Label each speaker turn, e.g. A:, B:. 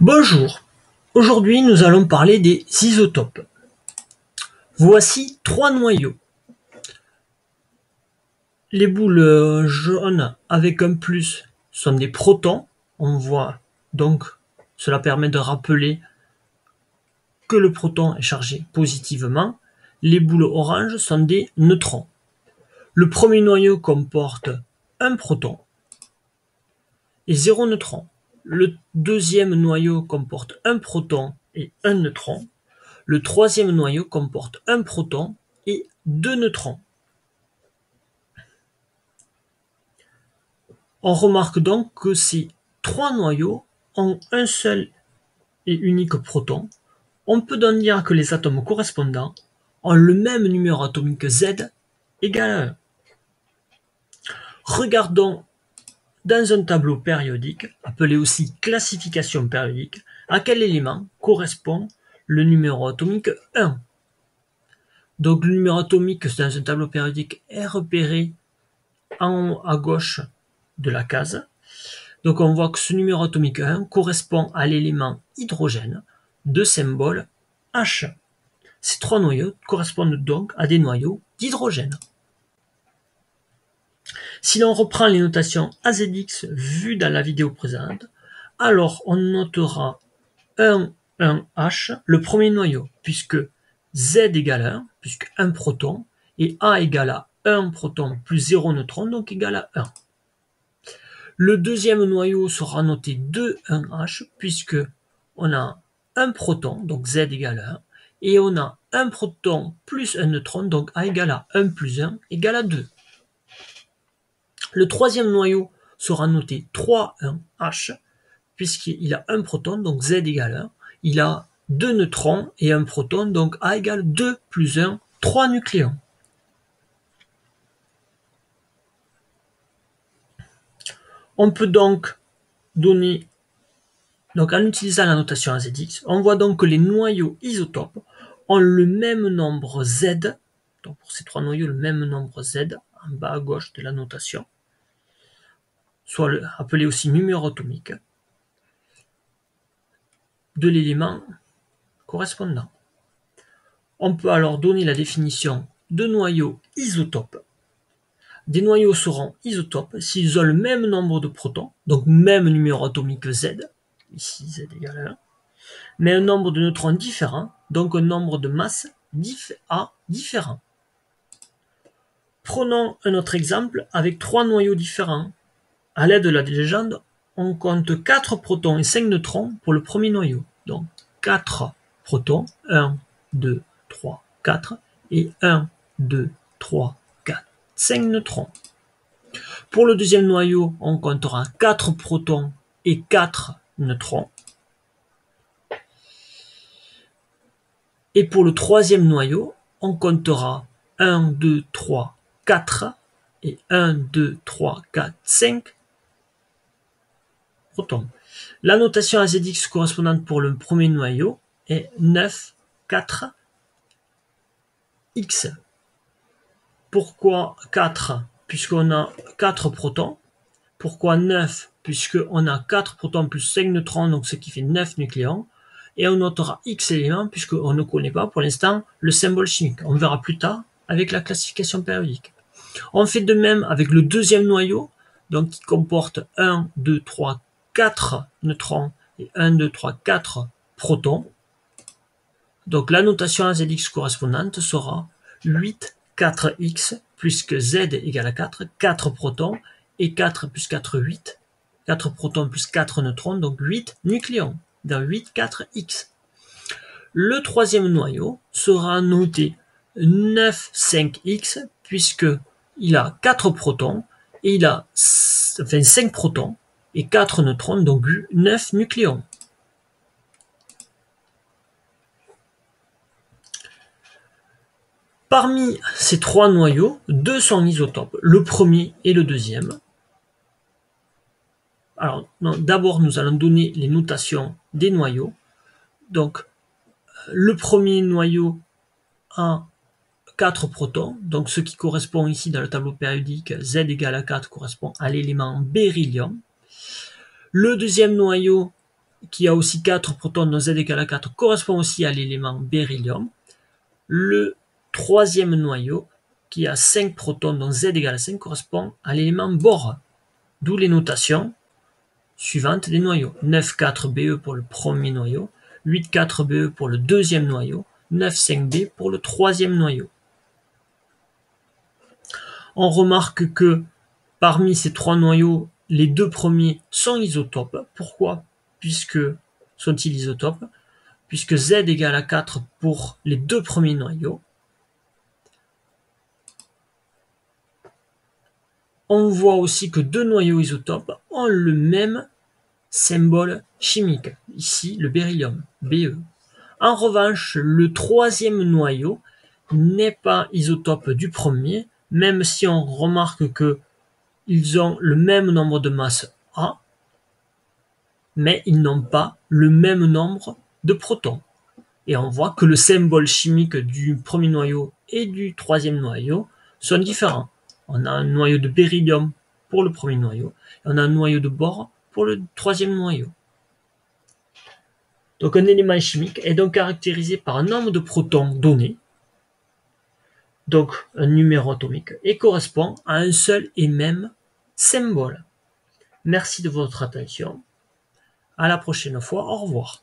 A: Bonjour, aujourd'hui nous allons parler des isotopes. Voici trois noyaux. Les boules jaunes avec un plus sont des protons. On voit donc, cela permet de rappeler que le proton est chargé positivement. Les boules oranges sont des neutrons. Le premier noyau comporte un proton et 0 neutron. Le deuxième noyau comporte un proton et un neutron. Le troisième noyau comporte un proton et 2 neutrons. On remarque donc que ces trois noyaux ont un seul et unique proton. On peut donc dire que les atomes correspondants ont le même numéro atomique Z égal à 1. Regardons dans un tableau périodique, appelé aussi classification périodique, à quel élément correspond le numéro atomique 1. Donc le numéro atomique dans un tableau périodique est repéré en haut à gauche de la case. Donc on voit que ce numéro atomique 1 correspond à l'élément hydrogène de symbole H. Ces trois noyaux correspondent donc à des noyaux d'hydrogène. Si l'on reprend les notations AZX vues dans la vidéo présente, alors on notera 1, 1H, le premier noyau, puisque Z égale 1, puisque 1 proton, et A égale à 1 proton plus 0 neutron, donc égale à 1. Le deuxième noyau sera noté 2, 1H, puisque on a un proton, donc Z égale 1, et on a un proton plus un neutron, donc A égale à 1 plus 1 égale à 2. Le troisième noyau sera noté 3, 1H, puisqu'il a un proton, donc Z égale 1, il a 2 neutrons et un proton, donc A égale 2 plus 1, 3 nucléons. On peut donc donner, donc en utilisant la notation AZX, on voit donc que les noyaux isotopes ont le même nombre Z, donc pour ces trois noyaux, le même nombre Z, en bas à gauche de la notation, soit appelé aussi numéro atomique, de l'élément correspondant. On peut alors donner la définition de noyaux isotopes. Des noyaux seront isotopes s'ils ont le même nombre de protons, donc même numéro atomique Z, ici Z égale 1, mais un nombre de neutrons différent, donc un nombre de masses A différent. Prenons un autre exemple avec trois noyaux différents. À l'aide de la légende, on compte 4 protons et 5 neutrons pour le premier noyau. Donc 4 protons, 1, 2, 3, 4, et 1, 2, 3, 4, 5 neutrons. Pour le deuxième noyau, on comptera 4 protons et 4 neutrons. Et pour le troisième noyau, on comptera 1, 2, 3, 4 et 1, 2, 3, 4, 5 protons. La notation AZX correspondante pour le premier noyau est 9, 4, X. Pourquoi 4? Puisqu'on a 4 protons. Pourquoi 9? Puisqu'on a 4 protons plus 5 neutrons, donc ce qui fait 9 nucléons. Et on notera X éléments, puisqu'on ne connaît pas pour l'instant le symbole chimique. On verra plus tard avec la classification périodique. On fait de même avec le deuxième noyau, donc qui comporte 1, 2, 3, 4 neutrons et 1, 2, 3, 4 protons. Donc la notation AZX correspondante sera 8, 4X, puisque Z égale à 4, 4 protons, et 4 plus 4, 8, 4 protons plus 4 neutrons, donc 8 nucléons, dans 8, 4X. Le troisième noyau sera noté 9, 5X, puisqu'il a 4 protons, et il a 5 protons, et 4 neutrons, donc 9 nucléons. Parmi ces trois noyaux, deux sont isotopes, le premier et le deuxième. Alors, d'abord, nous allons donner les notations des noyaux. Donc, le premier noyau a 4 protons, donc ce qui correspond ici dans le tableau périodique, Z égale à 4 correspond à l'élément beryllium. Le deuxième noyau qui a aussi 4 protons dont Z égale à 4, correspond aussi à l'élément beryllium. Le troisième noyau, qui a 5 protons dont Z égale à 5, correspond à l'élément bore. D'où les notations suivantes des noyaux. 9,4Be pour le premier noyau, 8,4Be pour le deuxième noyau, 9,5B pour le troisième noyau. On remarque que parmi ces trois noyaux, les deux premiers sont isotopes. Pourquoi sont-ils isotopes? Puisque Z égale à 4 pour les deux premiers noyaux. On voit aussi que deux noyaux isotopes ont le même symbole chimique, ici le beryllium, Be. En revanche, le troisième noyau n'est pas isotope du premier, même si on remarque qu'ils ont le même nombre de masses A, mais ils n'ont pas le même nombre de protons. Et on voit que le symbole chimique du premier noyau et du troisième noyau sont différents. On a un noyau de beryllium pour le premier noyau, et on a un noyau de bore pour le troisième noyau. Donc un élément chimique est donc caractérisé par un nombre de protons donné, donc un numéro atomique, et correspond à un seul et même symbole. Merci de votre attention. À la prochaine fois. Au revoir.